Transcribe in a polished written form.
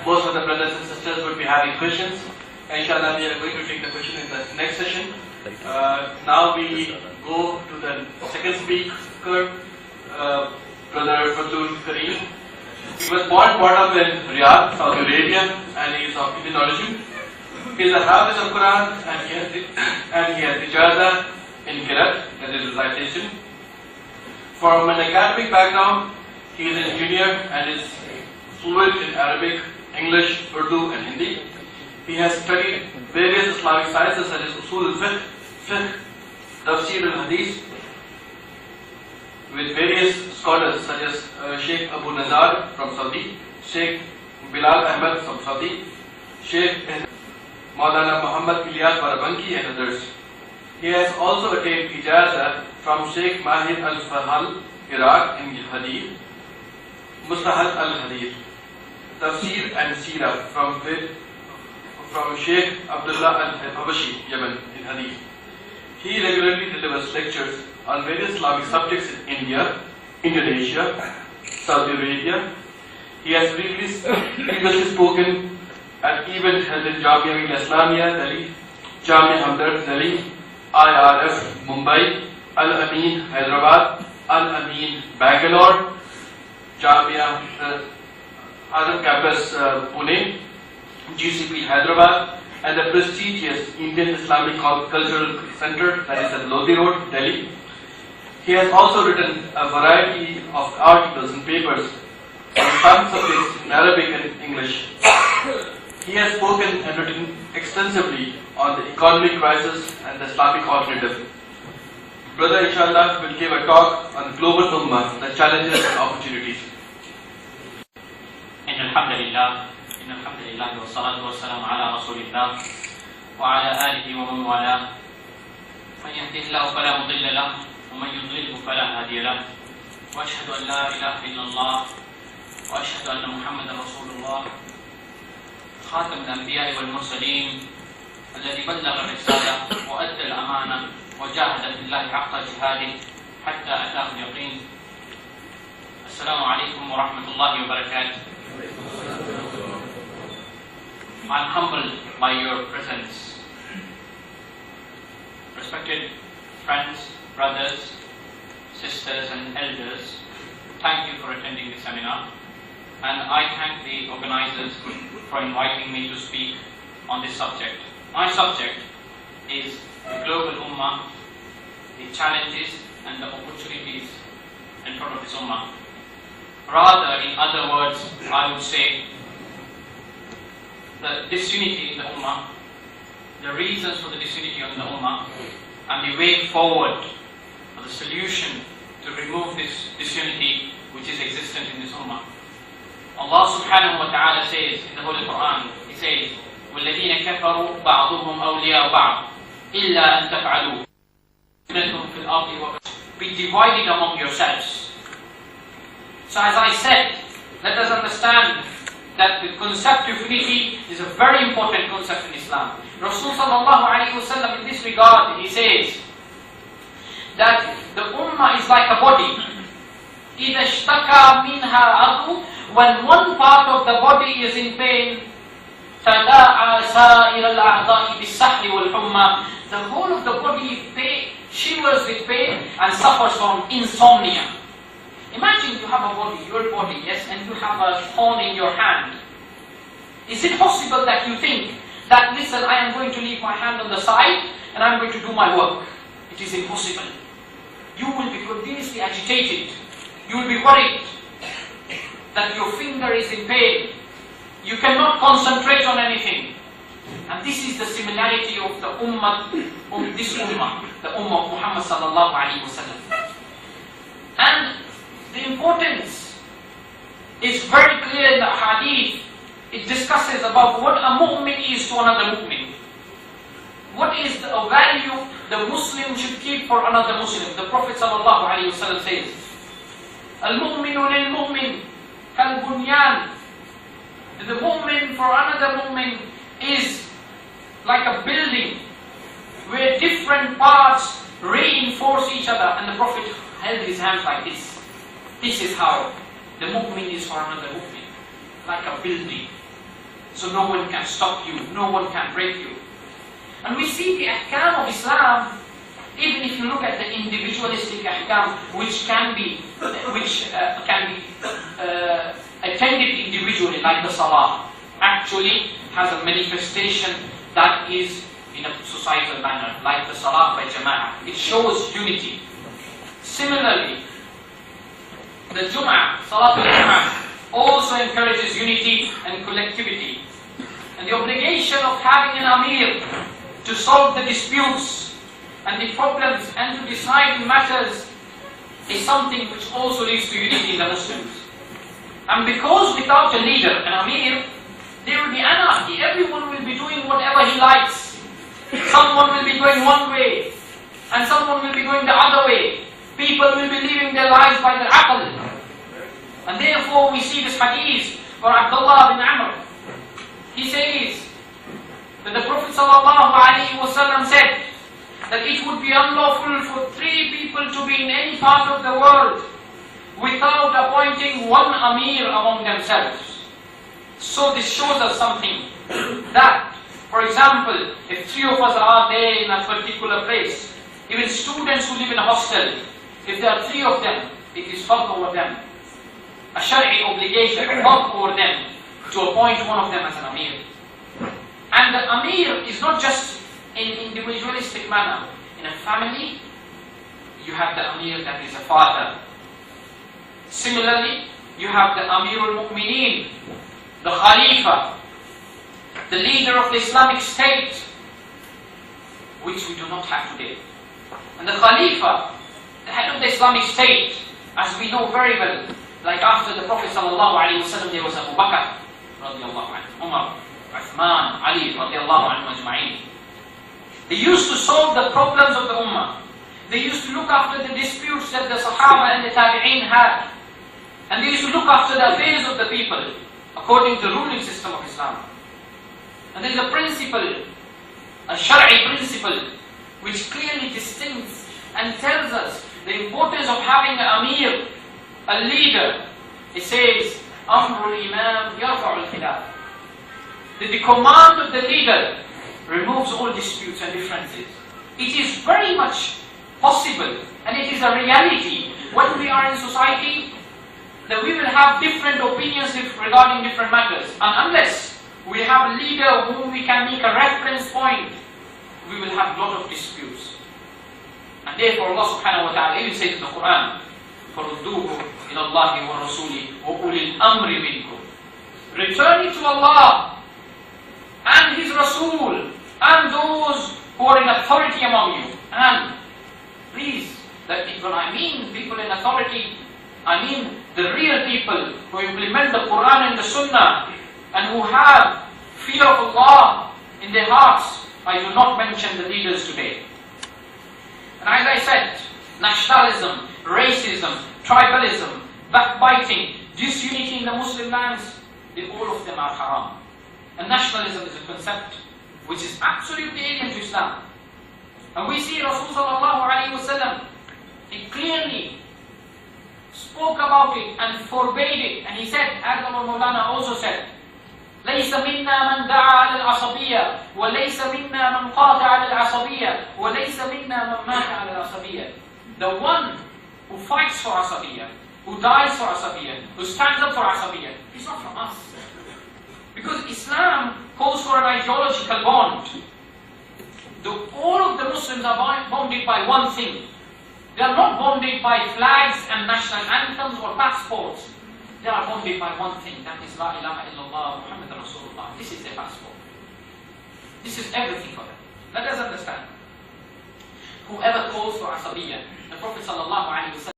Most of the brothers and sisters would be having questions. Inshallah, we are going to take the question in the next session. Now we go to the second speaker, Brother Fazlul Kareem. He was born brought up in Riyadh, Saudi Arabia, and he is of Indian origin. He is a Hafiz of Quran, and he has Ijaza in Qiraat, that is recitation. From an academic background, he is an engineer and is fluent in Arabic, English, Urdu, and Hindi. He has studied various Islamic sciences such as Usul al-Fiqh, Tafsir al-Hadith, with various scholars such as Sheikh Abu Nazar from Saudi, Sheikh Bilal Ahmed from Saudi, Sheikh Maulana Muhammad Ilyas Barabanki, and others. He has also attained Ijaza from Sheikh Mahir al-Fahal, Iraq, in Hadith, Mustahad al-Hadith, Tafsir and Sirah from Sheikh Abdullah al-Habashi, Yemen, in Hadith. He regularly delivers lectures on various Islamic subjects in India, Indonesia, Saudi Arabia. He has previously spoken at events held in Jamia Islamia, Delhi, Jamia Hamdard, Delhi, IRF, Mumbai, Al-Amin, Hyderabad, Al-Amin, Bangalore, Jamia Azam Campus, Pune, GCP, Hyderabad, and the prestigious Indian Islamic Cultural Center, that is at Lodi Road, Delhi. He has also written a variety of articles and papers on some subjects in Arabic and English. He has spoken and written extensively on the economic crisis and the Islamic alternative. Brother, inshallah, will give a talk on global Ummah, the challenges and opportunities. Alhamdulillah, wa salatu wa salam ala rasulillah wa ala alihi wa man wala. Man yahdihillahu fala mudilla lahu wa man yudlilhu fala hadiya lahu. Wa ashhadu an la ilaha illallah wa ashhadu anna Muhammadan Rasulullah. خاتم الأنبياء والمرسلين الذي بلغ الرسالة وأدى الأمانة وجاهد في الله حق جهاده حتى أتاه اليقين. السلام عليكم ورحمة الله وبركاته. I'm humbled by your presence. Respected friends, brothers, sisters and elders, thank you for attending the seminar, and I thank the organizers for inviting me to speak on this subject. My subject is the global Ummah, the challenges and the opportunities in front of this Ummah. Rather, in other words, I would say the disunity in the Ummah, the reasons for the disunity of the Ummah, and the way forward for the solution to remove this disunity which is existent in this Ummah. Allah subhanahu wa ta'ala says in the Holy Quran, He says, وَالَّذِينَ كَفَرُوا بَعْضُهُمْ أَوْلِيَاءُ بَعْضٍ إِلَّا أَن تَفْعَلُوا فِي الْأَرْضِ be divided among yourselves. So as I said, let us understand that the concept of unity is a very important concept in Islam. Rasul sallallahu alayhi wa sallam in this regard, he says that the Ummah is like a body. إِذَا اشْتَكَى مِنْهَا عَضُوٌ when one part of the body is in pain, تَدَاعَى سَائِرَ الْأَعْضَاءِ بِالسَّحْرِ وَالْحُمَّى the whole of the body shivers with pain and suffers from insomnia. Imagine you have a body, your body, yes, and you have a thorn in your hand. Is it possible that you think that, listen, I am going to leave my hand on the side and I am going to do my work? It is impossible. You will be continuously agitated. You will be worried that your finger is in pain. You cannot concentrate on anything. And this is the similarity of the Ummah, of this Ummah, the Ummah of Muhammad sallallahu alayhi wa sallam. And the importance is very clear in the hadith. It discusses about what a mu'min is to another mu'min. What is the value the Muslim should keep for another Muslim. The Prophet sallallahu alayhi wa sallam says, Al-mu'minu lil-mu'min kal-bunyan. The mu'min for another mu'min is like a building where different parts reinforce each other. And the Prophet held his hands like this. This is how the mu'min is for another mu'min. like a building. So no one can stop you, no one can break you. And we see the ahkam of Islam, even if you look at the individualistic ahkam, which can be attended individually, like the salah, actually has a manifestation that is in a societal manner, like the salah by jama'ah. It shows unity. Similarly, the Salatul Jum'ah, also encourages unity and collectivity. And the obligation of having an Amir to solve the disputes and the problems and to decide matters is something which also leads to unity in the Muslims. And because without a leader, an Amir, there will be anarchy. Everyone will be doing whatever he likes. Someone will be going one way and someone will be going the other way. People will be living their lives by their aql. And therefore we see this hadith where Abdullah bin Amr, he says that the Prophet ﷺ said that it would be unlawful for 3 people to be in any part of the world without appointing one Amir among themselves. So this shows us something, that, for example, if 3 of us are there in a particular place, even students who live in a hostel, if there are 3 of them, it is fard over them, a shari'i obligation, fard over them, to appoint one of them as an Amir. And the Amir is not just in individualistic manner. In a family, you have the Amir that is a father. Similarly, you have the Amirul Mu'mineen, the Khalifa, the leader of the Islamic State, which we do not have today. And the Khalifa, the head of the Islamic State, as we know very well, like after the Prophet ﷺ, there was Abu Bakr, radiallahu anhu, Umar, Uthman, Ali, radiallahu anhu ajma'in. They used to solve the problems of the Ummah. They used to look after the disputes that the Sahaba and the Tabi'een had. And they used to look after the affairs of the people, according to the ruling system of Islam. And there is a principle, a Shari'i principle, which clearly distincts and tells us the importance of having an Amir, a leader. It says, Amrul Imam yarfa'ul khilaf. The command of the leader removes all disputes and differences. It is very much possible, and it is a reality when we are in society, that we will have different opinions regarding different matters. And unless we have a leader whom we can make a reference point, we will have a lot of disputes. And therefore Allah subhanahu wa ta'ala even says in the Quran, فَرُدُّوهُ إِلَى اللَّهِ وَرَسُولِهِ وَأُولِي الْأَمْرِ مِنْكُمْ. Return it to Allah and His Rasul and those who are in authority among you. And please, that when I mean people in authority, I mean the real people who implement the Quran and the Sunnah and who have fear of Allah in their hearts. I do not mention the leaders today. And as I said, nationalism, racism, tribalism, backbiting, disunity in the Muslim lands, all of them are haram. And nationalism is a concept which is absolutely alien to Islam. And we see Rasulullah, he clearly spoke about it and forbade it. And he said, as our Mawlana also said, ليس منا من دعا على العصبية وليس منا من قاطع على العصبية وليس منا من مات على العصبية. The one who fights for Asabiyya, who dies for Asabiyya, who stands up for Asabiyya, is not from us. Because Islam calls for an ideological bond. All of the Muslims are bonded by one thing. They are not bonded by flags and national anthems or passports. They are bonded by one thing, that is La ilaha illallah Muhammad Rasulullah. This is their passport. This is everything for them. Let us understand. Whoever calls for Asabiyya, the Prophet ﷺ